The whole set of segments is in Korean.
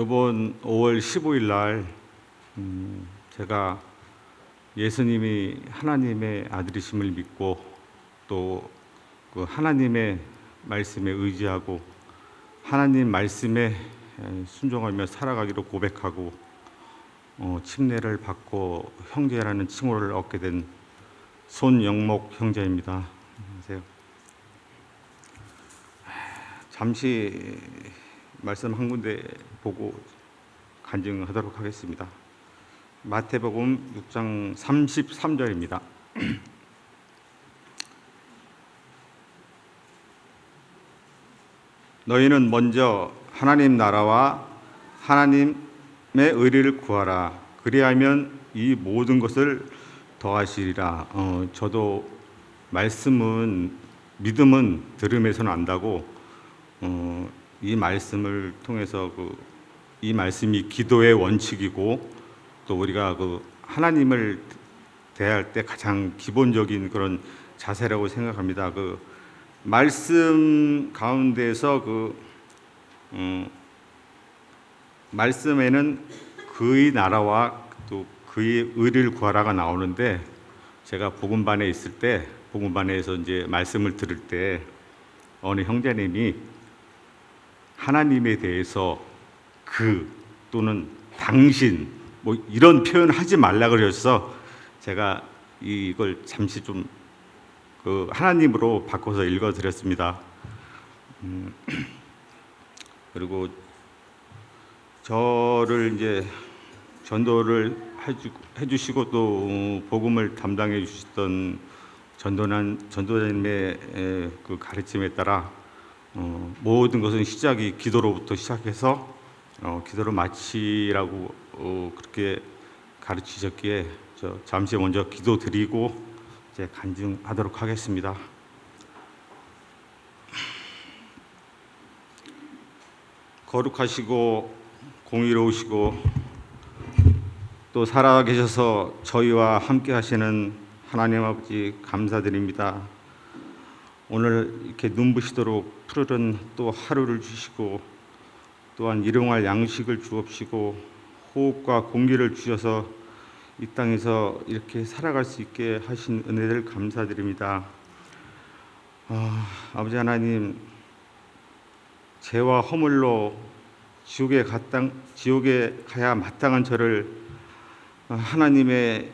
이번 5월 15일 날 제가 예수님이 하나님의 아들이심을 믿고 또 그 하나님의 말씀에 의지하고 하나님 말씀에 순종하며 살아가기로 고백하고 침례를 받고 형제라는 칭호를 얻게 된 손영목 형제입니다. 안녕하세요. 잠시 말씀 한 군데 보고 간증하도록 하겠습니다. 마태복음 6장 33절입니다. 너희는 먼저 하나님 나라와 하나님의 의리를 구하라. 그리하면 이 모든 것을 더하시리라. 저도 믿음은 들음에서 난다고 이 말씀을 통해서 이 말씀이 기도의 원칙이고 또 우리가 하나님을 대할 때 가장 기본적인 그런 자세라고 생각합니다. 말씀 가운데서 말씀에는 그의 나라와 또 그의 의리를 구하라가 나오는데, 제가 복음반에 있을 때 복음반에서 이제 말씀을 들을 때 어느 형제님이 하나님에 대해서 또는 당신 이런 표현 하지 말라 그러셔서 제가 이걸 잠시 좀 하나님으로 바꿔서 읽어드렸습니다. 그리고 저를 이제 전도를 해주시고 또 복음을 담당해 주셨던 전도자님의 그 가르침에 따라 모든 것은 시작이 기도로부터 시작해서 기도로 마치라고 그렇게 가르치셨기에 잠시 먼저 기도 드리고 이제 간증하도록 하겠습니다. 거룩하시고 공의로우시고 또 살아계셔서 저희와 함께 하시는 하나님 아버지 감사드립니다. 오늘 이렇게 눈부시도록 푸르른 또 하루를 주시고 또한 일용할 양식을 주옵시고 호흡과 공기를 주셔서 이 땅에서 이렇게 살아갈 수 있게 하신 은혜를 감사드립니다. 아버지 하나님, 죄와 허물로 지옥에 가야 마땅한 저를 하나님의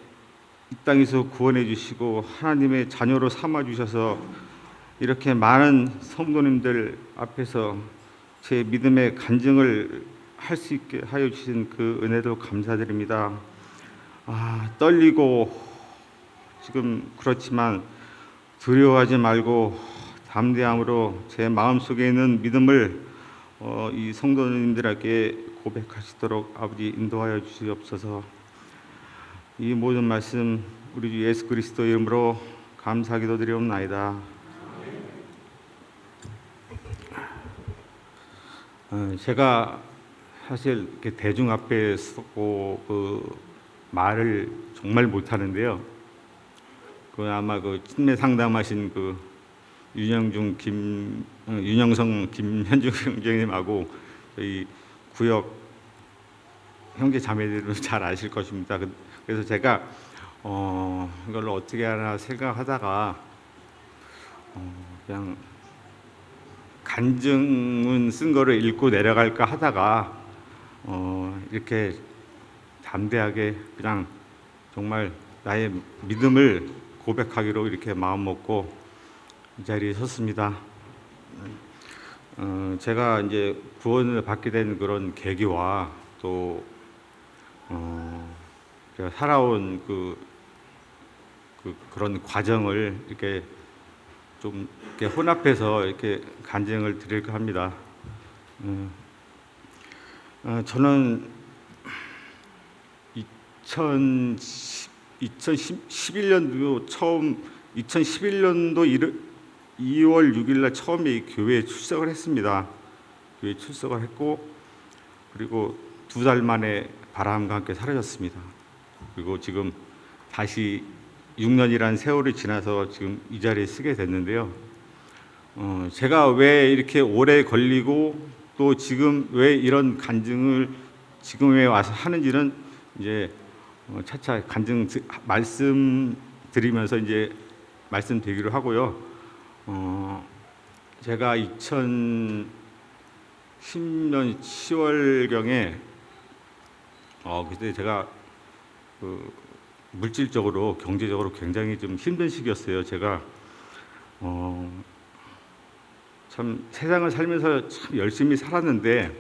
이 땅에서 구원해 주시고 하나님의 자녀로 삼아 주셔서 이렇게 많은 성도님들 앞에서 제 믿음의 간증을 할 수 있게 하여 주신 그 은혜도 감사드립니다. 떨리고 지금 그렇지만 두려워하지 말고 담대함으로 제 마음속에 있는 믿음을 이 성도님들에게 고백하시도록 아버지 인도하여 주시옵소서. 이 모든 말씀 우리 주 예수 그리스도 이름으로 감사 기도드리옵나이다. 제가 사실 이렇게 대중 앞에 서고 말을 정말 못하는데요. 아마 침례 상담하신 윤영성 김현중 형제님하고 저희 구역 형제 자매들은 잘 아실 것입니다. 그래서 제가 이걸 어떻게 하나 생각하다가 그냥 간증은 쓴 거를 읽고 내려갈까 하다가 이렇게 담대하게 그냥 정말 나의 믿음을 고백하기로 이렇게 마음 먹고 이 자리에 섰습니다. 제가 이제 구원을 받게 된 그런 계기와 또 제가 살아온 그런 과정을 이렇게 좀 이렇게 혼합해서 이렇게 간증을 드릴까 합니다. 저는 2011년도 2월 6일 날 처음에 교회에 출석을 했습니다. 교회에 출석을 했고 그리고 2달 만에 바람과 함께 사라졌습니다. 그리고 지금 다시 6년이라는 세월이 지나서 지금 이 자리에 서게 됐는데요. 제가 왜 이렇게 오래 걸리고 또 지금 왜 이런 간증을 지금에 와서 하는지는 이제 차차 간증 말씀드리면서 이제 말씀드리기로 하고요. 제가 2010년 10월경에 그때 제가 물질적으로 경제적으로 굉장히 좀 힘든 시기였어요. 제가 참 세상을 살면서 참 열심히 살았는데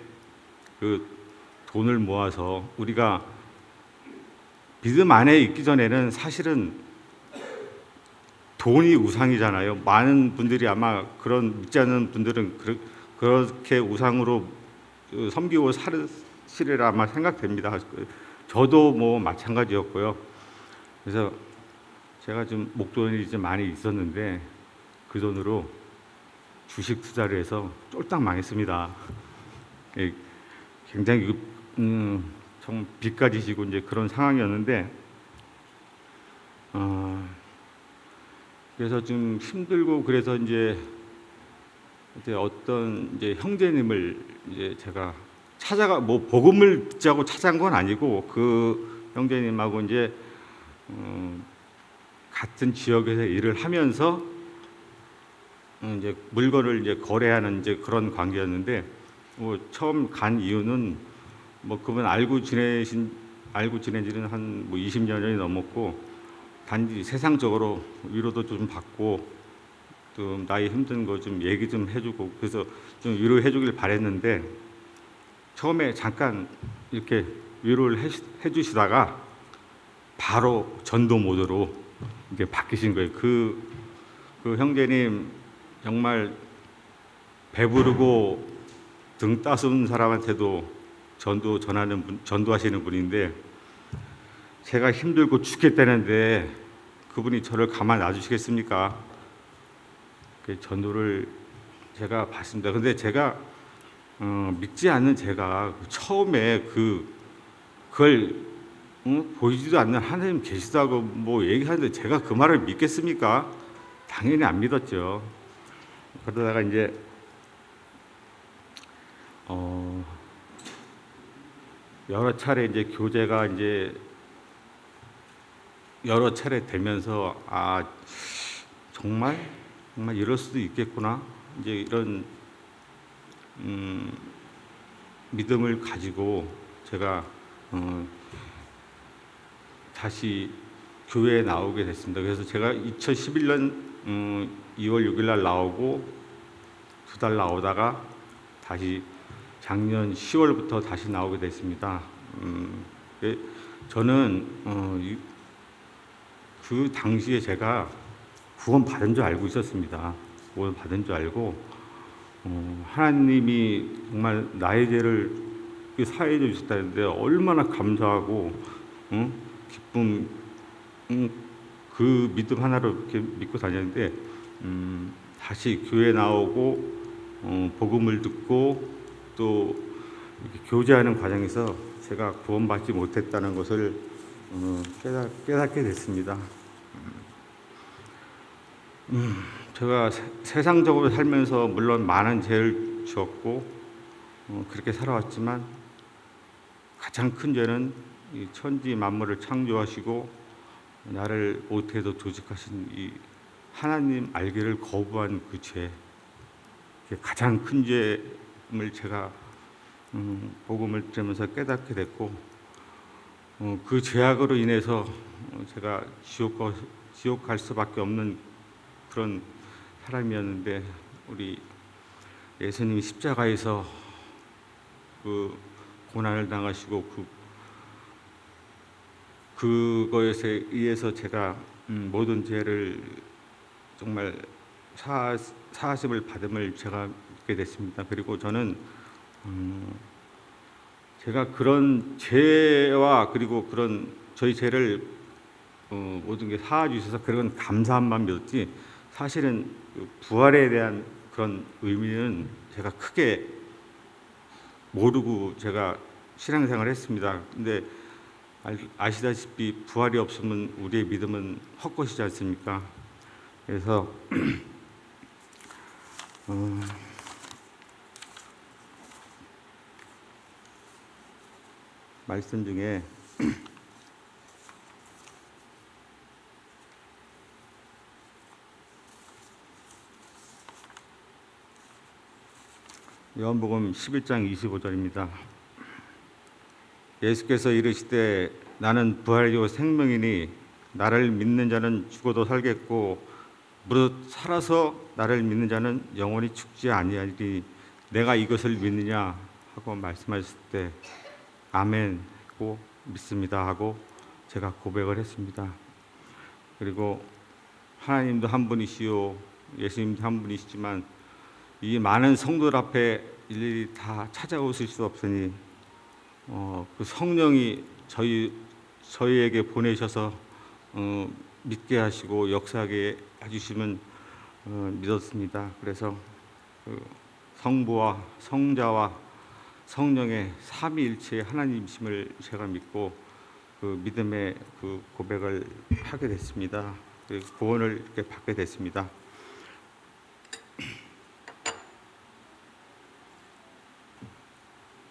그 돈을 모아서 우리가 믿음 안에 있기 전에는 사실은 돈이 우상이잖아요. 많은 분들이 아마 그런 믿지 않는 분들은 그렇게 우상으로 섬기고 살으시리라 아마 생각됩니다. 저도 뭐 마찬가지였고요. 그래서 제가 좀 목돈이 좀 많이 있었는데 그 돈으로 주식 투자를 해서 쫄딱 망했습니다. 굉장히 정말 빚까지 지고 이제 그런 상황이었는데 그래서 좀 힘들고 그래서 이제 어떤 이제 형제님을 이제 제가 찾아가 뭐 복음을 듣자고 찾아간 건 아니고 그 형제님하고 이제 같은 지역에서 일을 하면서 이제 물건을 이제 거래하는 이제 그런 관계였는데 뭐 처음 간 이유는 뭐 그분 알고 지낸 지는 한 뭐 20년이 넘었고 단지 세상적으로 위로도 좀 받고 또 나이 힘든 거 좀 얘기 좀 해주고 그래서 좀 위로해 주길 바랬는데 처음에 잠깐 이렇게 위로를 해주시다가 바로 전도 모드로 이게 바뀌신 거예요. 그 형제님 정말 배부르고 등 따스운 사람한테도 전도하시는 분인데 제가 힘들고 죽겠다는데 그분이 저를 가만 놔주시겠습니까? 그 전도를 제가 받습니다. 근데 제가 믿지 않는 제가 처음에 그걸 보이지도 않는 하나님 계시다고 뭐 얘기하는데 제가 그 말을 믿겠습니까? 당연히 안 믿었죠. 그러다가 이제 여러 차례 이제 교제가 이제 여러 차례 되면서 정말 이럴 수도 있겠구나 이제 이런 믿음을 가지고 제가 다시 교회에 나오게 됐습니다. 그래서 제가 2011년 2월 6일 날 나오고 2달 나오다가 다시 작년 10월부터 다시 나오게 됐습니다. 저는 그 당시에 제가 구원 받은 줄 알고 있었습니다. 구원 받은 줄 알고 하나님이 정말 나의 죄를 사해해 주셨다는데 얼마나 감사하고 기쁨 그 믿음 하나로 이렇게 믿고 다녔는데 다시 교회 나오고 복음을 듣고 또 이렇게 교제하는 과정에서 제가 구원받지 못했다는 것을 깨닫게 됐습니다. 제가 세상적으로 살면서 물론 많은 죄를 지었고 그렇게 살아왔지만 가장 큰 죄는 이 천지 만물을 창조하시고 나를 모태에서 조직하신 이 하나님 알기를 거부한 그 죄, 가장 큰 죄임을 제가 복음을 들으면서 깨닫게 됐고 그 죄악으로 인해서 제가 지옥 갈 수밖에 없는 그런 사람이었는데 우리 예수님이 십자가에서 그 고난을 당하시고 그거에 의해서 제가 모든 죄를 정말 사하심을 받음을 제가 믿게 됐습니다. 그리고 저는 제가 그런 죄와 그리고 그런 저희 죄를 모든 게 사하 주셔서 그런 감사함만 믿었지 사실은 부활에 대한 그런 의미는 제가 크게 모르고 제가 신앙생활을 했습니다. 근데 아시다시피 부활이 없으면 우리의 믿음은 헛것이지 않습니까? 그래서 말씀 중에 요한복음 11장 25절입니다. 예수께서 이르시되 나는 부활이요 생명이니 나를 믿는 자는 죽어도 살겠고 무릇 살아서 나를 믿는 자는 영원히 죽지 아니하리니 내가 이것을 믿느냐 하고 말씀하셨을 때 아멘 하고 믿습니다 하고 제가 고백을 했습니다. 그리고 하나님도 한 분이시요 예수님도 한 분이시지만 이 많은 성도들 앞에 일일이 다 찾아오실 수 없으니 그 성령이 저희에게 보내셔서 믿게 하시고 역사하게 해주시면 믿었습니다. 그래서 그 성부와 성자와 성령의 삼위일체의 하나님이심을 제가 믿고 그 믿음의 그 고백을 하게 됐습니다. 그 구원을 이렇게 받게 됐습니다.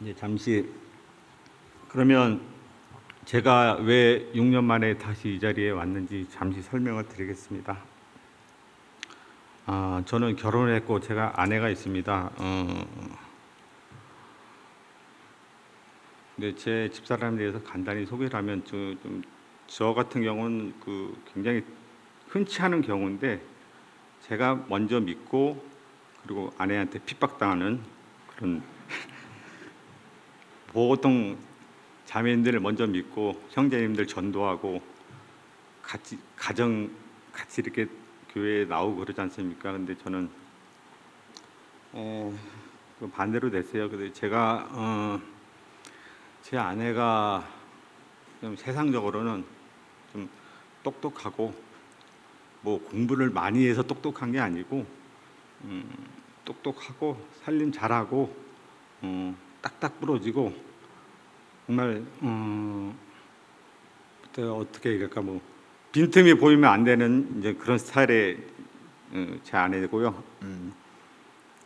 이제 잠시 그러면 제가 왜 6년 만에 다시 이 자리에 왔는지 잠시 설명을 드리겠습니다. 저는 결혼을 했고 제가 아내가 있습니다. 근데 제 집사람에 대해서 간단히 소개를 하면 저 같은 경우는 그 굉장히 흔치 않은 경우인데 제가 먼저 믿고 그리고 아내한테 핍박당하는 그런 보통 자매님들을 먼저 믿고 형제님들 전도하고 같이 이렇게 교회에 나오고 그러지 않습니까? 근데 저는 반대로 됐어요. 근데 제가 제 아내가 좀 세상적으로는 좀 똑똑하고 뭐 공부를 많이 해서 똑똑한 게 아니고 똑똑하고 살림 잘하고 딱딱 부러지고 정말 어떻게 얘기할까 뭐 빈틈이 보이면 안 되는 이제 그런 스타일의 제 아내고요.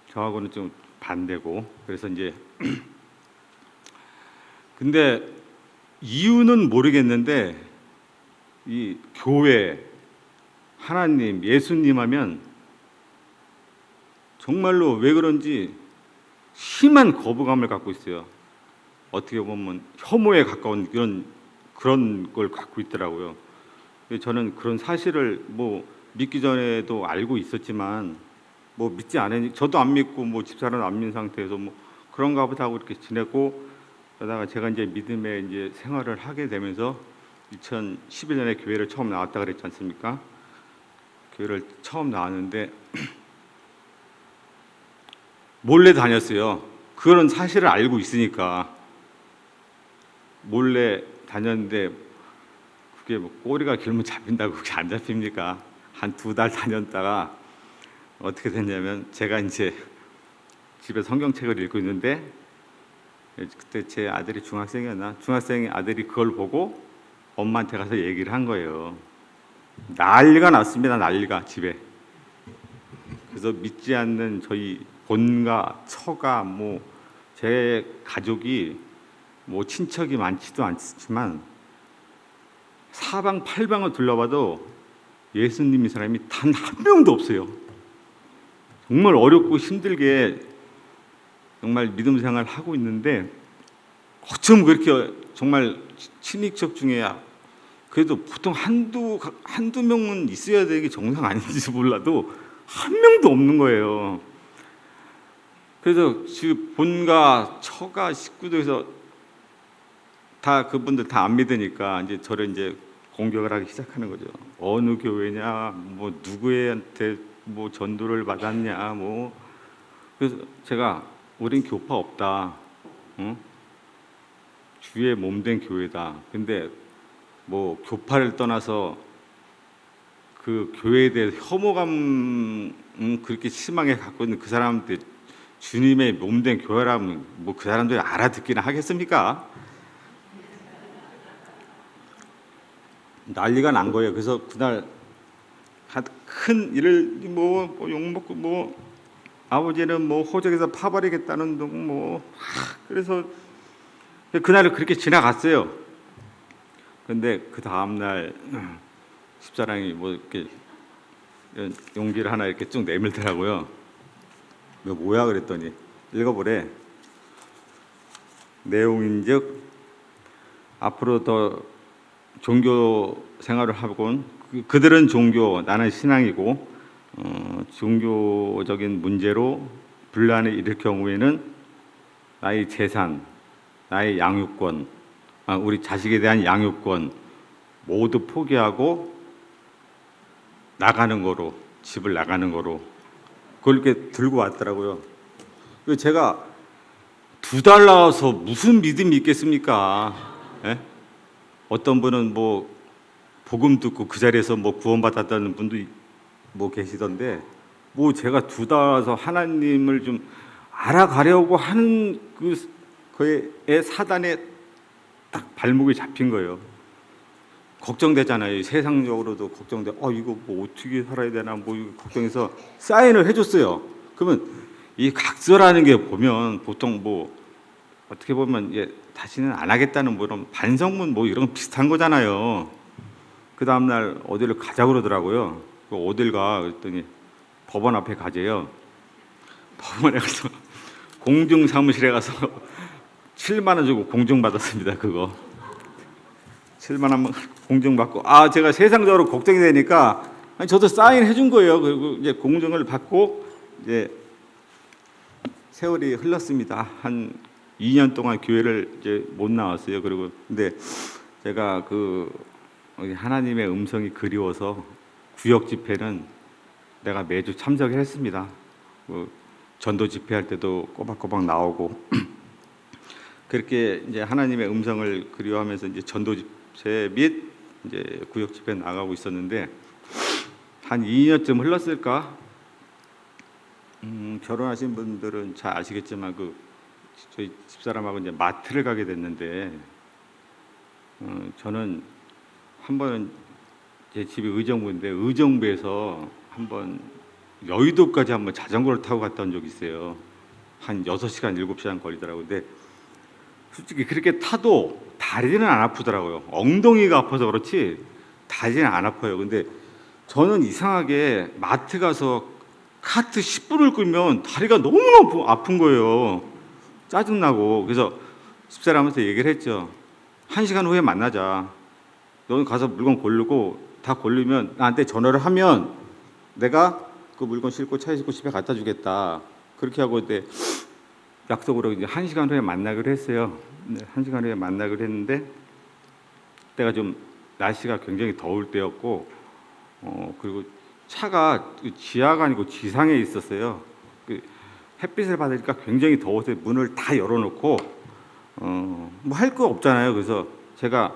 저하고는 좀 반대고 그래서 이제 근데 이유는 모르겠는데 이 교회 하나님 예수님 하면 정말로 왜 그런지 심한 거부감을 갖고 있어요. 어떻게 보면 혐오에 가까운 그런 걸 갖고 있더라고요. 저는 그런 사실을 뭐 믿기 전에도 알고 있었지만 뭐 믿지 않으니 저도 안 믿고 뭐 집사람 안 믿는 상태에서 뭐 그런가 보다 하고 이렇게 지냈고 그러다가 제가 이제 믿음의 이제 생활을 하게 되면서 2011년에 교회를 처음 나왔다 그랬지 않습니까? 교회를 처음 나왔는데 몰래 다녔어요. 그런 사실을 알고 있으니까 몰래 다녔는데 그게 뭐 꼬리가 길면 잡힌다고 그게 안 잡힙니까? 한 2달 다녔다가 어떻게 됐냐면 제가 이제 집에 성경책을 읽고 있는데 그때 제 아들이 중학생의 아들이 그걸 보고 엄마한테 가서 얘기를 한 거예요. 난리가 났습니다. 난리가 집에. 그래서 믿지 않는 저희 본가, 처가 뭐 제 가족이 뭐 친척이 많지도 않지만 사방팔방을 둘러봐도 예수님이 사람이 단 한 명도 없어요. 정말 어렵고 힘들게 정말 믿음 생활을 하고 있는데 어쩜 그렇게 정말 친인척 중에 그래도 보통 한두 명은 있어야 되는 게 정상 아닌지 몰라도 한 명도 없는 거예요. 그래서 지금 본가, 처가, 식구들에서 다 그분들 다 안 믿으니까 이제 저를 이제 공격을 하기 시작하는 거죠. 어느 교회냐, 뭐 누구한테 뭐 전도를 받았냐, 뭐 그래서 제가 우린 교파 없다, 주의 몸된 교회다. 근데 뭐 교파를 떠나서 그 교회에 대해 혐오감 그렇게 심하게 갖고 있는 그 사람들 주님의 몸된 교회라면 뭐 그 사람들이 알아듣기는 하겠습니까? 난리가 난 거예요. 그래서 그날 큰 일을 뭐 욕먹고 뭐 아버지는 뭐 호적에서 파버리겠다는 둥 뭐 그래서 그날을 그렇게 지나갔어요. 근데 그 다음 날 집사람이 뭐 이렇게 이런 용기를 하나 이렇게 쭉 내밀더라고요. 이거 뭐야 그랬더니 읽어보래. 내용인즉 앞으로 더 종교 생활을 하곤 그들은 종교, 나는 신앙이고 종교적인 문제로 분란을 일으킬 경우에는 나의 재산, 나의 양육권, 우리 자식에 대한 양육권 모두 포기하고 나가는 거로, 집을 나가는 거로 그걸 이렇게 들고 왔더라고요. 그래서 제가 2달 나와서 무슨 믿음이 있겠습니까? 예? 어떤 분은 뭐 복음 듣고 그 자리에서 뭐 구원받았다는 분도 뭐 계시던데, 뭐 제가 2달 와서 하나님을 좀 알아가려고 하는 그의 사단에 딱 발목이 잡힌 거예요. 걱정되잖아요. 세상적으로도 걱정돼. 이거 뭐 어떻게 살아야 되나 뭐 이거 걱정해서 사인을 해줬어요. 그러면 이 각서라는 게 보면 보통 뭐 어떻게 보면 다시는 안 하겠다는 뭐 이런 반성문 뭐 이런 비슷한 거잖아요. 그 다음 날 어디를 가자고 그러더라고요. 어딜 가 그랬더니 법원 앞에 가재요. 법원에 가서 공중 사무실에 가서 7만 원 주고 공증 받았습니다. 그거 7만 원 공증 받고 제가 세상적으로 걱정이 되니까 저도 사인 해준 거예요. 그리고 이제 공증을 받고 이제 세월이 흘렀습니다. 한 2년 동안 교회를 이제 못 나왔어요. 그리고 근데 제가 하나님의 음성이 그리워서 구역 집회는 내가 매주 참석했습니다. 전도 집회할 때도 꼬박꼬박 나오고 그렇게 이제 하나님의 음성을 그리워하면서 이제 전도 집회 및 이제 구역 집회 나가고 있었는데 한 2년쯤 흘렀을까? 결혼하신 분들은 잘 아시겠지만 저희 집사람하고 이제 마트를 가게 됐는데 저는 한 번은 제 집이 의정부인데 의정부에서 한번 여의도까지 한번 자전거를 타고 갔다 온 적이 있어요. 한 6시간 7시간 걸리더라고요. 근데 솔직히 그렇게 타도 다리는 안 아프더라고요. 엉덩이가 아파서 그렇지 다리는 안 아파요. 근데 저는 이상하게 마트 가서 카트 10분을 끌면 다리가 너무너무 아픈 거예요. 짜증나고. 그래서 집사람한테 얘기를 했죠. 1시간 후에 만나자. 너는 가서 물건 고르고 다 고르면 나한테 전화를 하면 내가 그 물건 싣고 차에 싣고 집에 갖다 주겠다. 그렇게 하고 이제 약속으로 이제 1시간 후에 만나기로 했어요. 1시간 후에 만나기로 했는데 그때가 좀 날씨가 굉장히 더울 때였고 그리고 차가 지하가 아니고 지상에 있었어요. 햇빛을 받으니까 굉장히 더워서 문을 다 열어놓고 뭐 할 거 없잖아요. 그래서 제가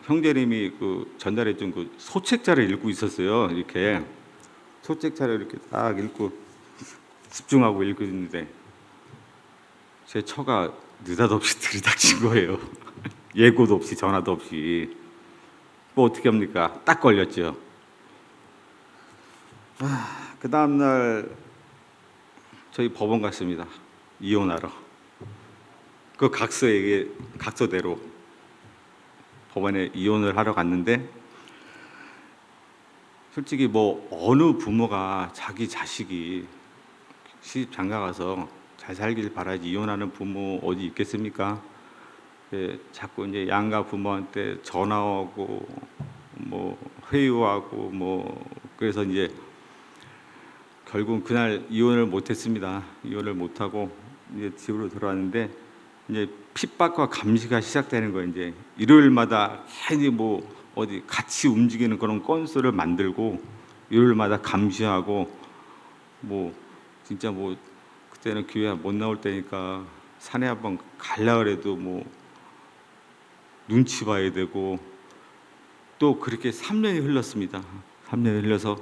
형제님이 전달해준 소책자를 읽고 있었어요. 이렇게 소책자를 이렇게 딱 읽고 집중하고 읽고 있는데 제 처가 느닷없이 들이닥친 거예요. 예고도 없이 전화도 없이. 뭐 어떻게 합니까? 딱 걸렸죠. 그 다음 날 저희 법원 갔습니다. 이혼하러. 그 각서대로 법원에 이혼을 하러 갔는데 솔직히 뭐 어느 부모가 자기 자식이 시집 장가 가서 잘 살길 바라지 이혼하는 부모 어디 있겠습니까? 자꾸 이제 양가 부모한테 전화 오고 뭐 회유하고 뭐 그래서 이제 결국 그날 이혼을 못했습니다. 이혼을 못하고 이제 집으로 돌아왔는데 이제 핍박과 감시가 시작되는 거예요. 이제 일요일마다 괜히 뭐 어디 같이 움직이는 그런 건수를 만들고 일요일마다 감시하고 뭐 진짜 뭐 그때는 교회 못 나올 때니까 산에 한번 갈라 그래도 뭐 눈치 봐야 되고 또 그렇게 3년이 흘렀습니다. 3년이 흘러서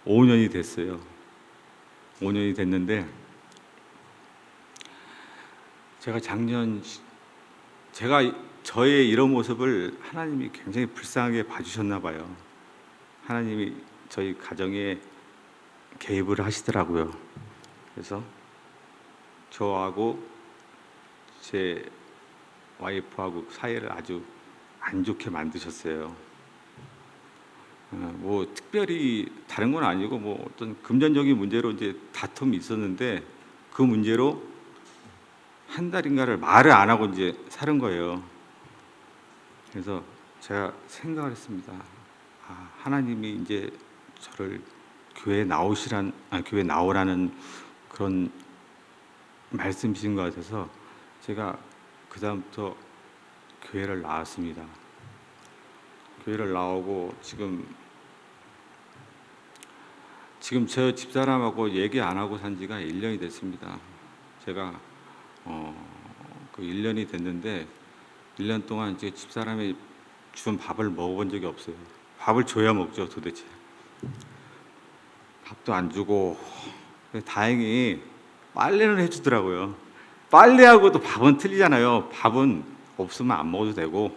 5년이 됐어요. 5년이 됐는데 제가 저의 이런 모습을 하나님이 굉장히 불쌍하게 봐주셨나 봐요. 하나님이 저희 가정에 개입을 하시더라고요. 그래서 저하고 제 와이프하고 사이를 아주 안 좋게 만드셨어요. 뭐 특별히 다른 건 아니고 뭐 어떤 금전적인 문제로 이제 다툼이 있었는데 그 문제로 한 달인가를 말을 안 하고 이제 사는 거예요. 그래서 제가 생각을 했습니다. 하나님이 이제 저를 교회 나오라는 그런 말씀이신 것 같아서 제가 그 다음부터 교회를 나왔습니다. 교회를 나오고 지금 저 집사람하고 얘기 안 하고 산 지가 1년이 됐습니다. 제가 그 1년이 됐는데 1년 동안 이제 집사람이 준 밥을 먹어본 적이 없어요. 밥을 줘야 먹죠, 도대체. 밥도 안 주고 다행히 빨래는 해주더라고요. 빨래하고도 밥은 틀리잖아요. 밥은 없으면 안 먹어도 되고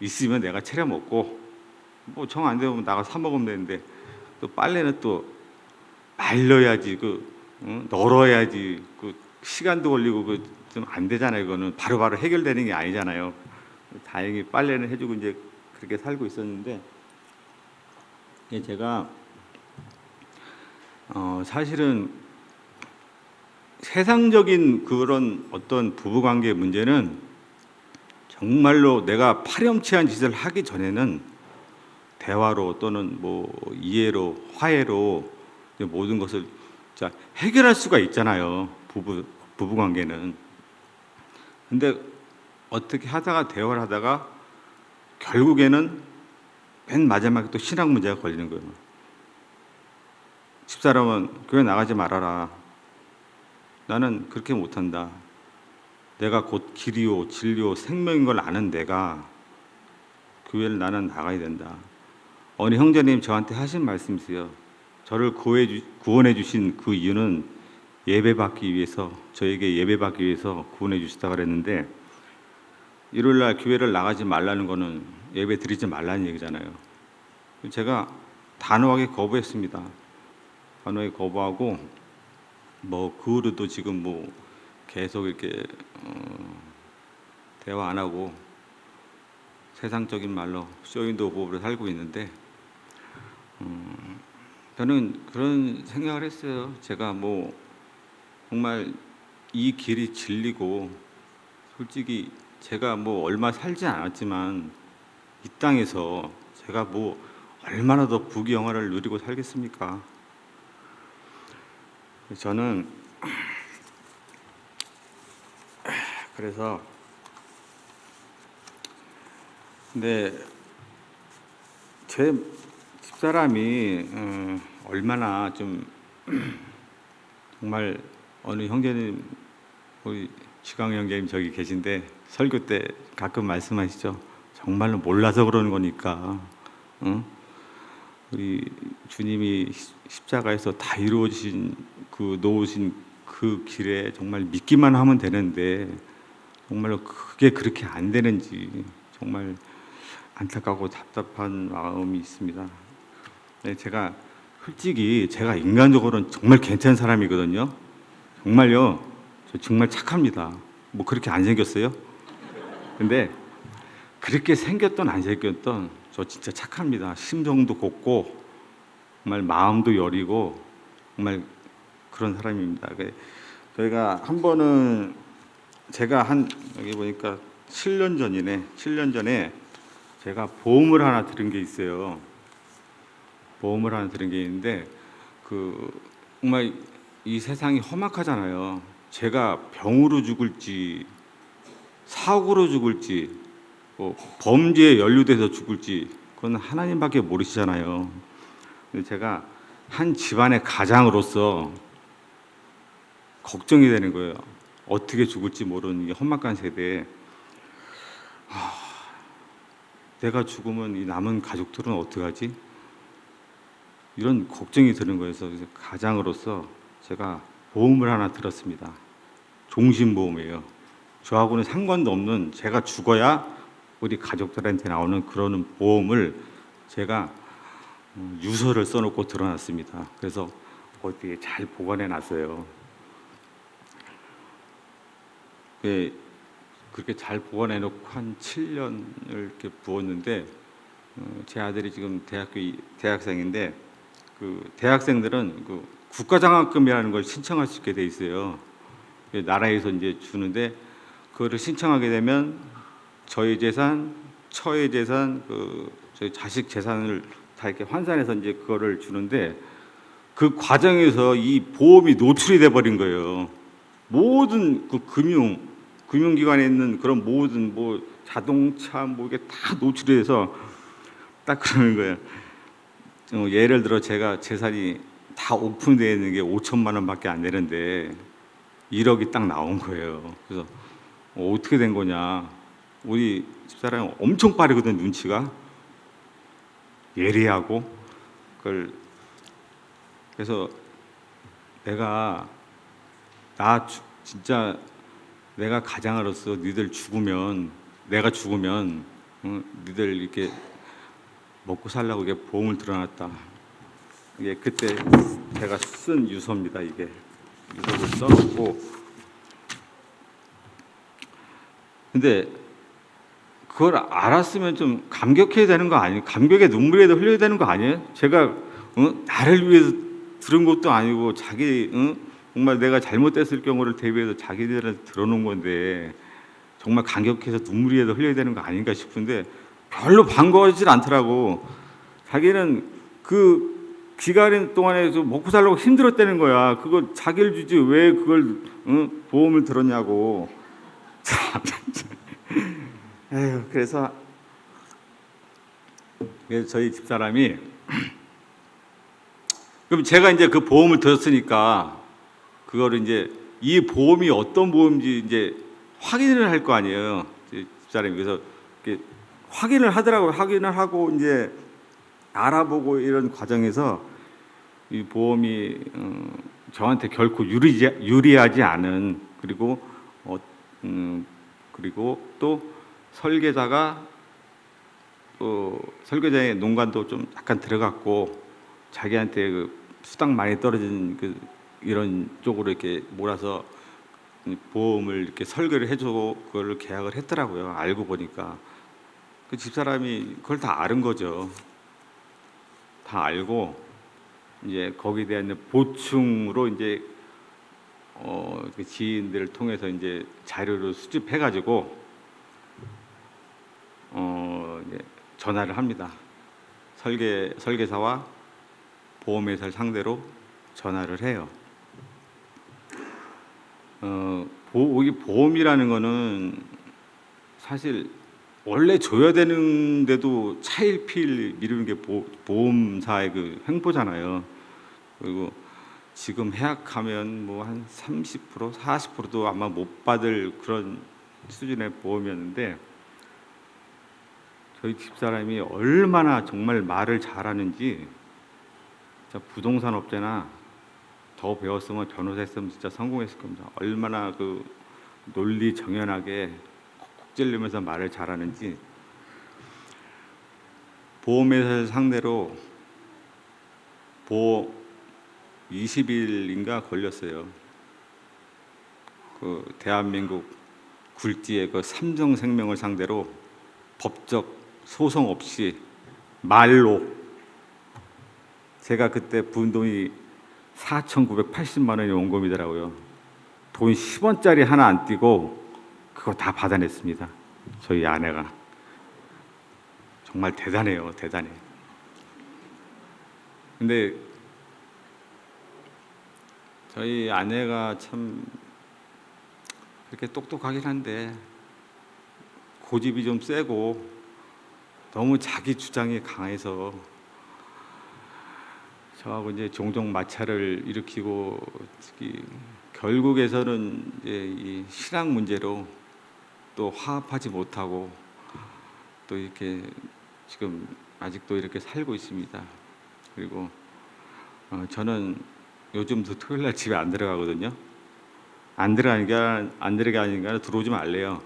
있으면 내가 차려 먹고 뭐 정 안 되면 나가 사 먹으면 되는데 또 빨래는 또 말려야지 널어야지 시간도 걸리고 좀 안 되잖아요. 이거는 바로바로 해결되는 게 아니잖아요. 다행히 빨래는 해주고 이제 그렇게 살고 있었는데 제가 사실은 세상적인 그런 어떤 부부관계 문제는 정말로 내가 파렴치한 짓을 하기 전에는 대화로 또는 뭐 이해로 화해로 모든 것을 해결할 수가 있잖아요. 부부관계는. 근데 어떻게 하다가 대화를 하다가 결국에는 맨 마지막에 또 신앙 문제가 걸리는 거예요. 집사람은 교회 나가지 말아라. 나는 그렇게 못한다. 내가 곧 길이요 진리요 생명인 걸 아는 내가 교회를 나는 나가야 된다. 어느 형제님 저한테 하신 말씀이세요. 저를 구원해 주신 그 이유는 예배받기 위해서, 저에게 예배받기 위해서 구원해 주시다 그랬는데 일요일 날 교회를 나가지 말라는 거는 예배 드리지 말라는 얘기잖아요. 제가 단호하게 거부했습니다. 단호하게 거부하고 뭐 그 후로도 지금 뭐 계속 이렇게 대화 안 하고 세상적인 말로 쇼윈도 보호로 살고 있는데 저는 그런 생각을 했어요. 제가 뭐 정말 이 길이 진리고 솔직히 제가 뭐 얼마 살지 않았지만 이 땅에서 제가 뭐 얼마나 더 부귀영화를 누리고 살겠습니까? 저는 그래서 근데 제 집사람이 얼마나 좀 정말 어느 형제님 우리 지강 형제님 저기 계신데 설교 때 가끔 말씀하시죠. 정말로 몰라서 그러는 거니까 우리 주님이 십자가에서 다 이루어진 놓으신 그 길에 정말 믿기만 하면 되는데 정말로 그게 그렇게 안 되는지 정말 안타깝고 답답한 마음이 있습니다. 네, 제가 솔직히 제가 인간적으로는 정말 괜찮은 사람이거든요. 정말요. 저 정말 착합니다. 뭐 그렇게 안 생겼어요? 근데 그렇게 생겼던 안 생겼던 저 진짜 착합니다. 심정도 곱고 정말 마음도 여리고 정말 그런 사람입니다. 저희가 한 번은 제가 여기 보니까 7년 전이네. 7년 전에 제가 보험을 하나 들은 게 있어요. 보험을 하나 들은 게 있는데 정말 이 세상이 험악하잖아요. 제가 병으로 죽을지 사고로 죽을지 뭐 범죄에 연루돼서 죽을지 그건 하나님밖에 모르시잖아요. 근데 제가 한 집안의 가장으로서 걱정이 되는 거예요. 어떻게 죽을지 모르는 이 험악한 세대에 내가 죽으면 이 남은 가족들은 어떡하지? 이런 걱정이 드는 거여서 가장으로서 제가 보험을 하나 들었습니다. 종신보험이에요. 저하고는 상관도 없는 제가 죽어야 우리 가족들한테 나오는 그런 보험을 제가 유서를 써놓고 들어놨습니다. 그래서 어디에 잘 보관해 놨어요. 그 그렇게 잘 보관해 놓고 한 7년을 이렇게 부었는데 제 아들이 지금 대학생인데 그 대학생들은 그 국가장학금이라는 걸 신청할 수 있게 돼 있어요. 나라에서 이제 주는데 그거를 신청하게 되면 저희 재산, 처의 재산, 그 저희 자식 재산을 다 이렇게 환산해서 이제 그거를 주는데 그 과정에서 이 보험이 노출이 돼 버린 거예요. 모든 그 금융기관에 있는 그런 모든 뭐 자동차 뭐 이게 다 노출이 돼서 딱 그러는 거예요. 예를 들어 제가 재산이 다 오픈되어 있는 게 5천만 원밖에 안 되는데 1억이 딱 나온 거예요. 그래서 어떻게 된 거냐? 우리 집사람이 엄청 빠르거든, 눈치가. 예리하고 그걸 그래서 내가 진짜 내가 가장으로서 내가 죽으면 니들 이렇게 먹고 살라고 이게 보험을 들어놨다. 이게 그때 제가 쓴 유서입니다. 이게 유서를 써놓고 근데 그걸 알았으면 좀 감격해야 되는 거 아니에요? 감격의 눈물에도 흘려야 되는 거 아니에요? 제가 나를 위해서 들은 것도 아니고 정말 내가 잘못됐을 경우를 대비해서 자기들한테 들어놓은 건데 정말 감격해서 눈물이라도 흘려야 되는 거 아닌가 싶은데 별로 반가워하질 않더라고. 자기는 그 기간 동안에 좀 먹고 살려고 힘들었다는 거야. 그거 자기를 주지 왜 그걸 보험을 들었냐고. 참. 에휴, 그래서 저희 집사람이 그럼 제가 이제 그 보험을 들었으니까 그거를 이제 이 보험이 어떤 보험인지 이제 확인을 할 거 아니에요. 집사람이 그래서 이렇게 확인을 하더라고요. 확인을 하고 이제 알아보고 이런 과정에서 이 보험이 저한테 결코 유리하지 않은 그리고 그리고 또 설계자의 농간도 좀 약간 들어갔고 자기한테 그 수당 많이 떨어진 이런 쪽으로 이렇게 몰아서 보험을 이렇게 설계를 해주고 그걸 계약을 했더라고요. 알고 보니까 그 집사람이 그걸 다 아는 거죠. 다 알고 이제 거기에 대한 보충으로 이제 그 지인들을 통해서 이제 자료를 수집해가지고 이제 전화를 합니다. 설계사와 보험회사를 상대로 전화를 해요. 이 보험이라는 거는 사실 원래 줘야 되는데도 차일피일 미루는 게 보험사의 그 횡포잖아요. 그리고 지금 해약하면 뭐 한 30%, 40%도 아마 못 받을 그런 수준의 보험이었는데 저희 집사람이 얼마나 정말 말을 잘하는지 진짜 부동산 업자나 더 배웠으면 변호사 했으면 진짜 성공했을 겁니다. 얼마나 그 논리 정연하게 콕콕 찔리면서 말을 잘하는지 보험회사를 상대로 20일인가 걸렸어요. 그 대한민국 굴지의 그 삼성생명을 상대로 법적 소송 없이 말로 제가 그때 분 돈이 4,980만 원이 원금이더라고요. 돈 10원짜리 하나 안 띄고 그거 다 받아냈습니다. 저희 아내가. 정말 대단해요. 대단해. 근데 저희 아내가 참 그렇게 똑똑하긴 한데 고집이 좀 세고 너무 자기 주장이 강해서 저하고 이제 종종 마찰을 일으키고 결국에서는 이제 이 신앙 문제로 또 화합하지 못하고 또 이렇게 지금 아직도 이렇게 살고 있습니다. 그리고 저는 요즘도 토요일 날 집에 안 들어가거든요. 안 들어가니까 들어오지 말래요.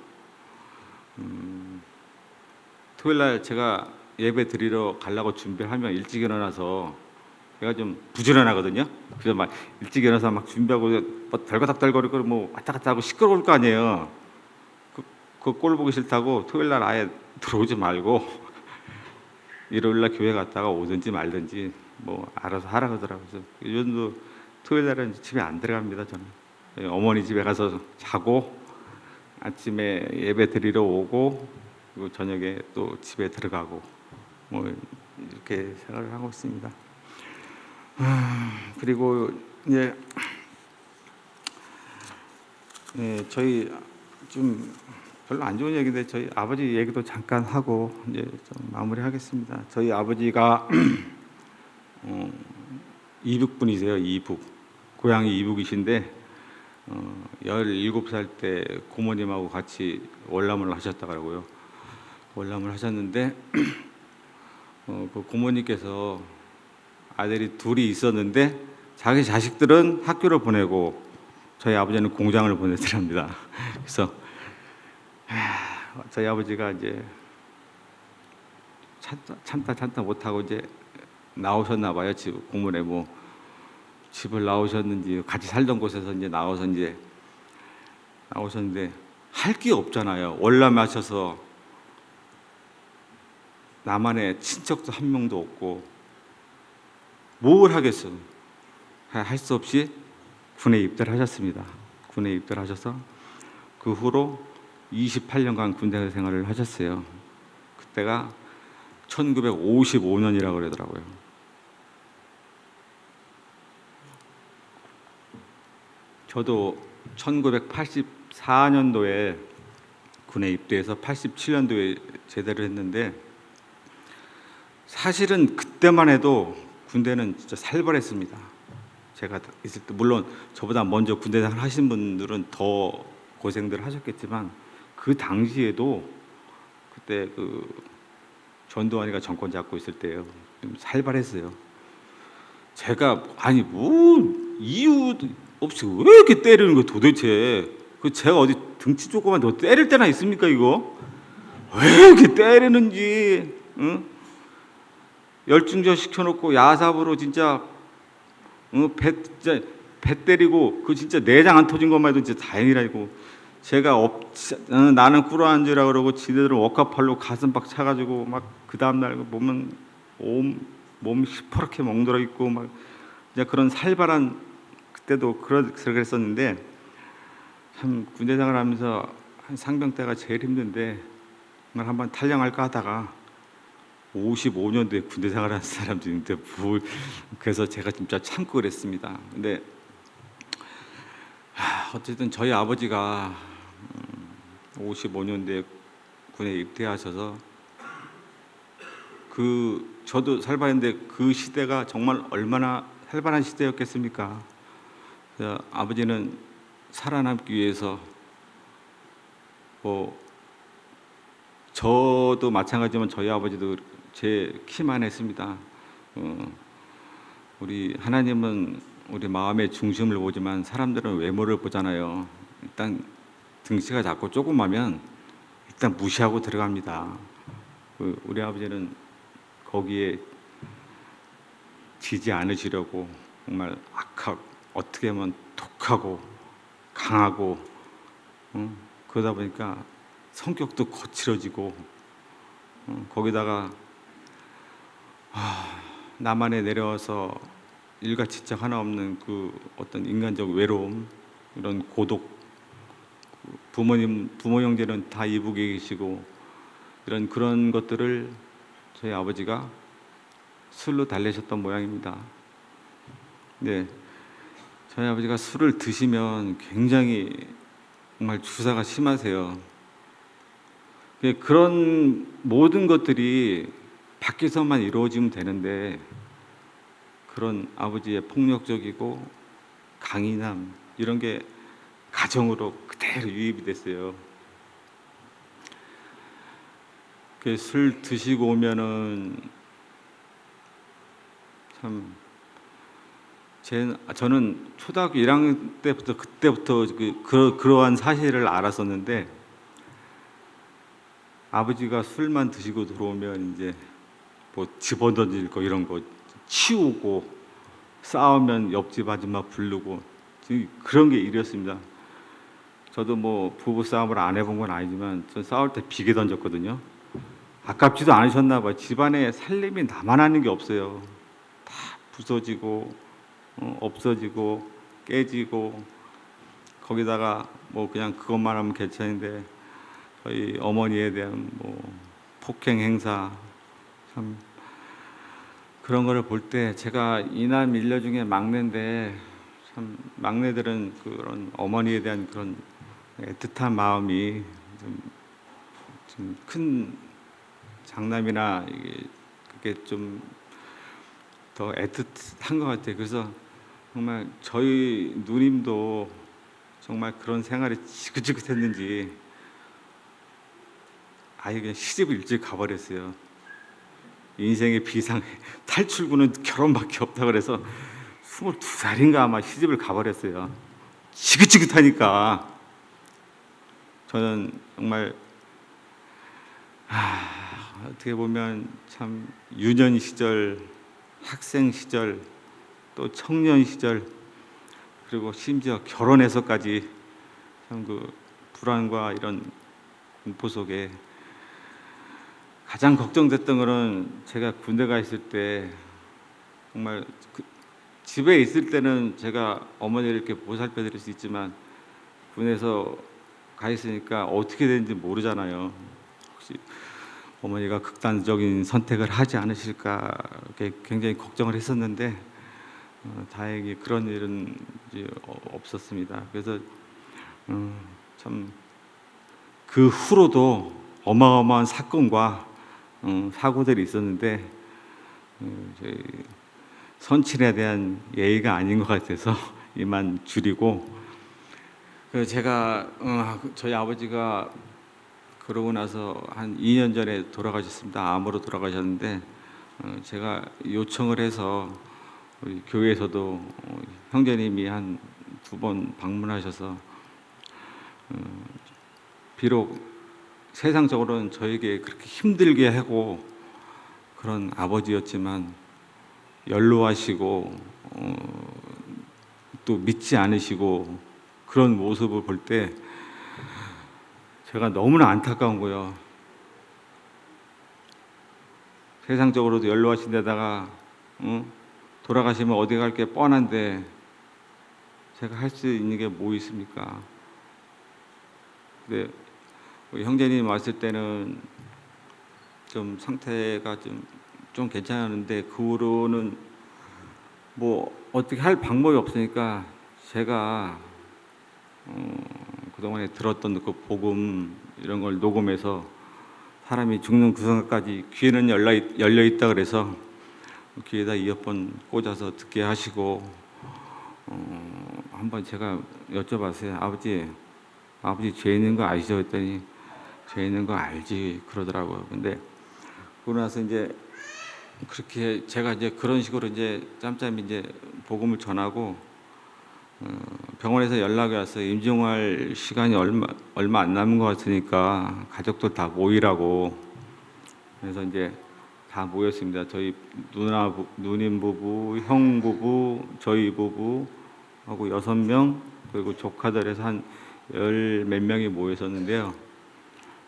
토요일 날 제가 예배 드리러 가려고 준비하면 일찍 일어나서 제가 좀 부지런하거든요. 그래서 막 일찍 일어나서 막 준비하고 뭐 덜거덕덜거리고 뭐 왔다 갔다 하고 시끄러울 거 아니에요. 그 꼴 보기 싫다고 토요일 날 아예 들어오지 말고 일요일 날 교회 갔다가 오든지 말든지 뭐 알아서 하라 그러더라고요. 그래서 요즘도 토요일 날은 집에 안 들어갑니다. 저는 어머니 집에 가서 자고 아침에 예배 드리러 오고 그리고 저녁에 또 집에 들어가고 뭐 이렇게 생활을 하고 있습니다. 그리고 이제 저희 좀 별로 안 좋은 얘기인데 저희 아버지 얘기도 잠깐 하고 이제 좀 마무리하겠습니다. 저희 아버지가 이북 분이세요. 이북 고향이 이북이신데 17살 때 고모님하고 같이 월남을 하셨다고요. 월남을 하셨는데 그 고모님께서 아들이 둘이 있었는데 자기 자식들은 학교를 보내고 저희 아버지는 공장을 보내더랍니다. 그래서 저희 아버지가 이제 참다 못하고 이제 나오셨나 봐요. 집 공문에 뭐 집을 나오셨는지 같이 살던 곳에서 이제 나와서 이제 나오셨는데 할 게 없잖아요. 월남에 하셔서 나만의 친척도 한 명도 없고 뭘 하겠어. 할 수 없이 군에 입대를 하셨습니다. 군에 입대를 하셔서 그 후로 28년간 군대 생활을 하셨어요. 그때가 1955년이라고 그러더라고요. 저도 1984년도에 군에 입대해서 87년도에 제대를 했는데 사실은 그때만 해도 군대는 진짜 살벌했습니다. 제가 있을 때 물론 저보다 먼저 군대 생활 하신 분들은 더 고생들 하셨겠지만 그 당시에도 그때 그 전두환이가 정권 잡고 있을 때요 좀 살벌했어요. 제가 아니 뭐 이유 없이 왜 이렇게 때리는 거 도대체? 그 제가 어디 등치 조그만 더 때릴 때나 있습니까 이거? 왜 이렇게 때리는지, 응? 열중전 시켜놓고 야삽으로 진짜, 배 때리고 그 진짜 내장 안 터진 것만 해도 진짜 다행이라고. 제가 나는 꿇어앉으라 그러고 지네들은 억가팔로 가슴팍 차가지고 막 그 다음날 보면 몸 시퍼렇게 멍들어 있고 막 이제 그런 살벌한 그때도 그랬었는데 참 군대 생활하면서 한 상병 때가 제일 힘든데 정말 한번 탈영할까 하다가 55년도에 군대 생활하는 사람들인데 그래서 제가 진짜 참고 그랬습니다. 근데 어쨌든 저희 아버지가 55년도에 군에 입대하셔서 저도 살벌했는데 그 시대가 정말 얼마나 살벌한 시대였겠습니까? 아버지는 살아남기 위해서 뭐 저도 마찬가지지만 저희 아버지도 제 키만 했습니다. 우리 하나님은 우리 마음의 중심을 보지만 사람들은 외모를 보잖아요. 일단 등치가 작고 조그마면 일단 무시하고 들어갑니다. 우리 아버지는 거기에 지지 않으시려고 정말 어떻게 하면 독하고 강하고 그러다 보니까 성격도 거칠어지고 거기다가 남한에 내려와서 일가지적 하나 없는 그 어떤 인간적 외로움, 이런 고독, 부모 형제는 다 이북에 계시고 이런 그런 것들을 저희 아버지가 술로 달래셨던 모양입니다. 네, 저희 아버지가 술을 드시면 굉장히 정말 주사가 심하세요. 그런 모든 것들이 밖에서만 이루어지면 되는데 그런 아버지의 폭력적이고 강인함 이런 게 가정으로 그대로 유입이 됐어요. 술 드시고 오면은 참 저는 초등학교 1학년 때부터 그때부터 그러한 사실을 알았었는데 아버지가 술만 드시고 들어오면 이제 뭐 집어던질 거 이런 거 치우고 싸우면 옆집 아줌마 부르고 그런 게 일이었습니다. 저도 뭐 부부 싸움을 안 해본 건 아니지만 전 싸울 때 비계 던졌거든요. 아깝지도 않으셨나 봐요. 집안에 살림이 나만 하는 게 없어요. 다 부서지고 없어지고 깨지고 거기다가 뭐 그냥 그것만 하면 괜찮은데 저희 어머니에 대한 뭐 폭행 행사 참 그런 거를 볼 때 제가 이남 일녀 중에 막내인데 참 막내들은 그런 어머니에 대한 그런 애틋한 마음이 좀 큰 장남이나 이게 그게 좀 더 애틋한 것 같아요. 그래서 정말 저희 누님도 정말 그런 생활이 지긋지긋했는지 아예 그냥 시집을 일찍 가버렸어요. 인생의 비상 탈출구는 결혼밖에 없다 그래서 22살인가 아마 시집을 가버렸어요. 지긋지긋하니까 저는 정말 어떻게 보면 참 유년 시절, 학생 시절, 또 청년 시절 그리고 심지어 결혼해서까지 참 그 불안과 이런 공포 속에 가장 걱정됐던 거는 제가 군대 가 있을 때 정말 집에 있을 때는 제가 어머니를 이렇게 보살펴 드릴 수 있지만 군에서 가 있으니까 어떻게 되는지 모르잖아요. 혹시 어머니가 극단적인 선택을 하지 않으실까 이렇게 굉장히 걱정을 했었는데 다행히 그런 일은 이제 없었습니다. 그래서 참 그 후로도 어마어마한 사건과 사고들이 있었는데 저희 선친에 대한 예의가 아닌 것 같아서 이만 줄이고 제가 저희 아버지가 그러고 나서 한 2년 전에 돌아가셨습니다. 암으로 돌아가셨는데 제가 요청을 해서 우리 교회에서도 형제님이 한 2번 방문하셔서 비록 세상적으로는 저에게 그렇게 힘들게 하고 그런 아버지였지만 연로하시고 또 믿지 않으시고 그런 모습을 볼 때 제가 너무나 안타까운 거예요. 세상적으로도 연로하신 데다가 돌아가시면 어디 갈 게 뻔한데 제가 할 수 있는 게 뭐 있습니까? 근데 우리 형제님 왔을 때는 좀 상태가 좀 괜찮았는데 그 후로는 뭐 어떻게 할 방법이 없으니까 제가 그동안에 들었던 그 복음 이런 걸 녹음해서 사람이 죽는 그 순간까지 귀에는 열려 있다 그래서 귀에다 이어폰 꽂아서 듣게 하시고 한번 제가 여쭤봤어요. 아버지 죄 있는 거 아시죠? 했더니 죄 있는 거 알지 그러더라고요. 근데 그러고 나서 이제 그렇게 제가 이제 그런 식으로 이제 짬짬이 이제 복음을 전하고 병원에서 연락이 왔어요. 임종할 시간이 얼마 안 남은 것 같으니까 가족들 다 모이라고. 그래서 이제 다 모였습니다. 저희 누님 부부, 형 부부, 저희 부부 하고 6명 그리고 조카들에서 한 10 몇 명이 모였었는데요.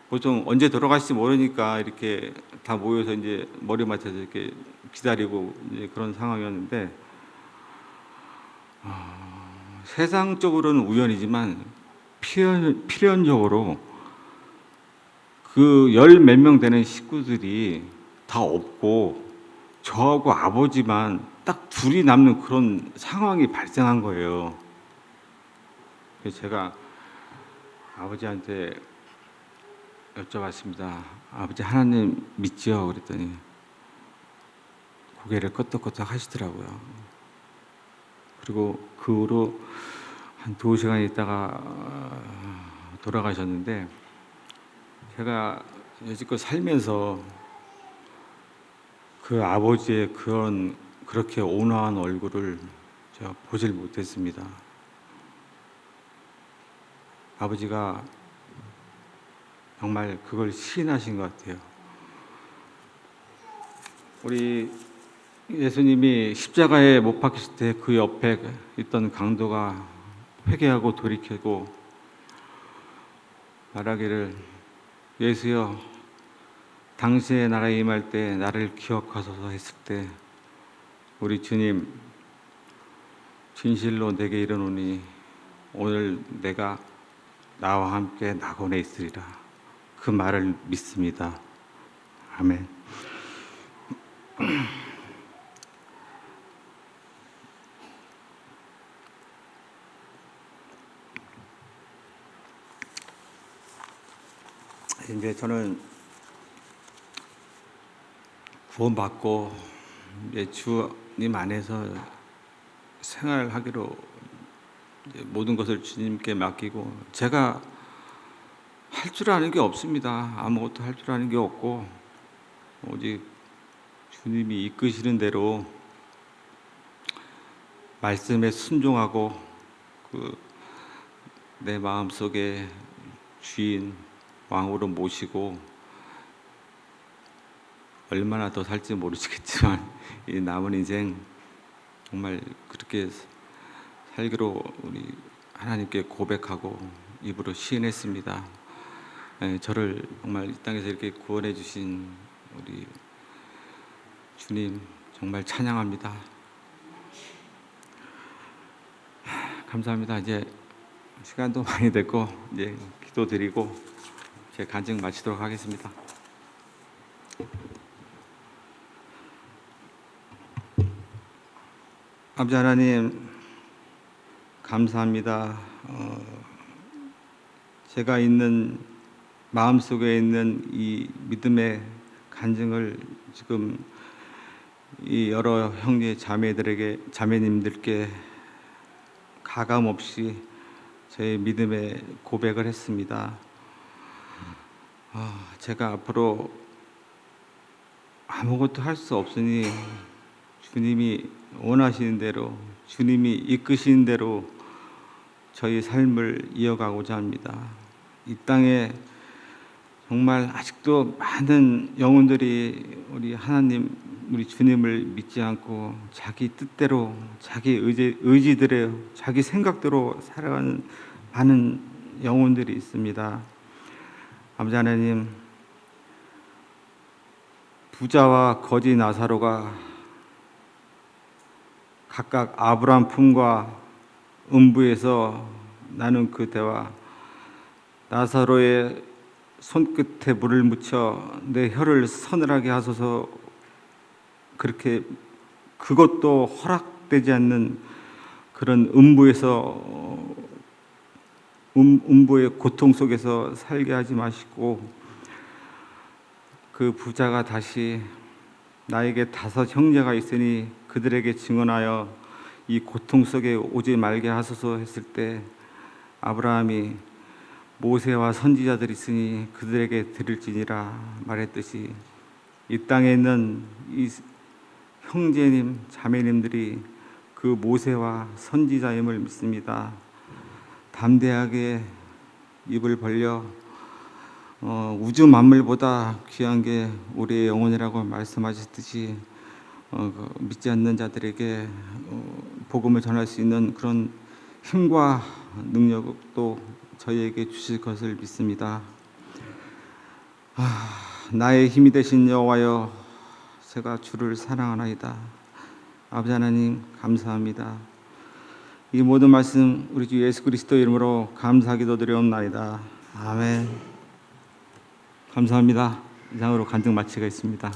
보통 언제 돌아가실지 모르니까 이렇게 다 모여서 이제 머리 맞춰서 이렇게 기다리고 이제 그런 상황이었는데 세상적으로는 우연이지만 필연적으로 그 10 몇 명 되는 식구들이 다 없고 저하고 아버지만 딱 둘이 남는 그런 상황이 발생한 거예요. 그래서 제가 아버지한테 여쭤봤습니다. 아버지 하나님 믿지요? 그랬더니 고개를 끄덕끄덕 하시더라고요. 그리고 그 후로 한 2시간 있다가 돌아가셨는데 제가 여지껏 살면서 그 아버지의 그렇게 온화한 얼굴을 제가 보질 못했습니다. 아버지가 정말 그걸 시인하신 것 같아요. 우리 예수님이 십자가에 못 박히실 때 그 옆에 있던 강도가 회개하고 돌이키고 말하기를 예수여 당신의 나라에 임할 때 나를 기억하소서 했을 때 우리 주님 진실로 내게 이르노니 오늘 내가 나와 함께 낙원에 있으리라 그 말을 믿습니다. 아멘. 이제 저는 구원받고 이제 주님 안에서 생활하기로 이제 모든 것을 주님께 맡기고 제가 할 줄 아는 게 없습니다. 아무것도 할 줄 아는 게 없고 오직 주님이 이끄시는 대로 말씀에 순종하고 내 마음속에 주인 왕으로 모시고 얼마나 더 살지 모르시겠지만 이 남은 인생 정말 그렇게 살기로 우리 하나님께 고백하고 입으로 시인했습니다. 저를 정말 이 땅에서 이렇게 구원해 주신 우리 주님 정말 찬양합니다. 감사합니다. 이제 시간도 많이 됐고 이제 기도드리고 제 간증 마치도록 하겠습니다. 아버지 하나님 감사합니다. 제가 있는 마음속에 있는 이 믿음의 간증을 지금 이 여러 형제 자매님들께 가감 없이 제 믿음의 고백을 했습니다. 제가 앞으로 아무것도 할 수 없으니 주님이 원하시는 대로 주님이 이끄시는 대로 저희 삶을 이어가고자 합니다. 이 땅에 정말 아직도 많은 영혼들이 우리 하나님, 우리 주님을 믿지 않고 자기 뜻대로, 자기 의지대로, 자기 생각대로 살아가는 많은 영혼들이 있습니다. 아버지 하나님, 부자와 거지 나사로가 각각 아브라함 품과 음부에서 나눈 그 대화, 나사로의 손끝에 물을 묻혀 내 혀를 서늘하게 하소서, 그렇게 그것도 허락되지 않는 그런 음부의 고통 속에서 살게 하지 마시고, 그 부자가 다시 나에게 5 형제가 있으니 그들에게 증언하여 이 고통 속에 오지 말게 하소서 했을 때 아브라함이 모세와 선지자들이 있으니 그들에게 들을지니라 말했듯이 이 땅에 있는 이 형제님, 자매님들이 그 모세와 선지자임을 믿습니다. 담대하게 입을 벌려 우주 만물보다 귀한 게 우리의 영혼이라고 말씀하셨듯이 믿지 않는 자들에게 복음을 전할 수 있는 그런 힘과 능력도 저희에게 주실 것을 믿습니다. 나의 힘이 되신 여호와여, 제가 주를 사랑하나이다. 아버지 하나님 감사합니다. 이 모든 말씀 우리 주 예수 그리스도 이름으로 감사 기도드리옵나이다. 아멘. 감사합니다. 이상으로 간증 마치겠습니다.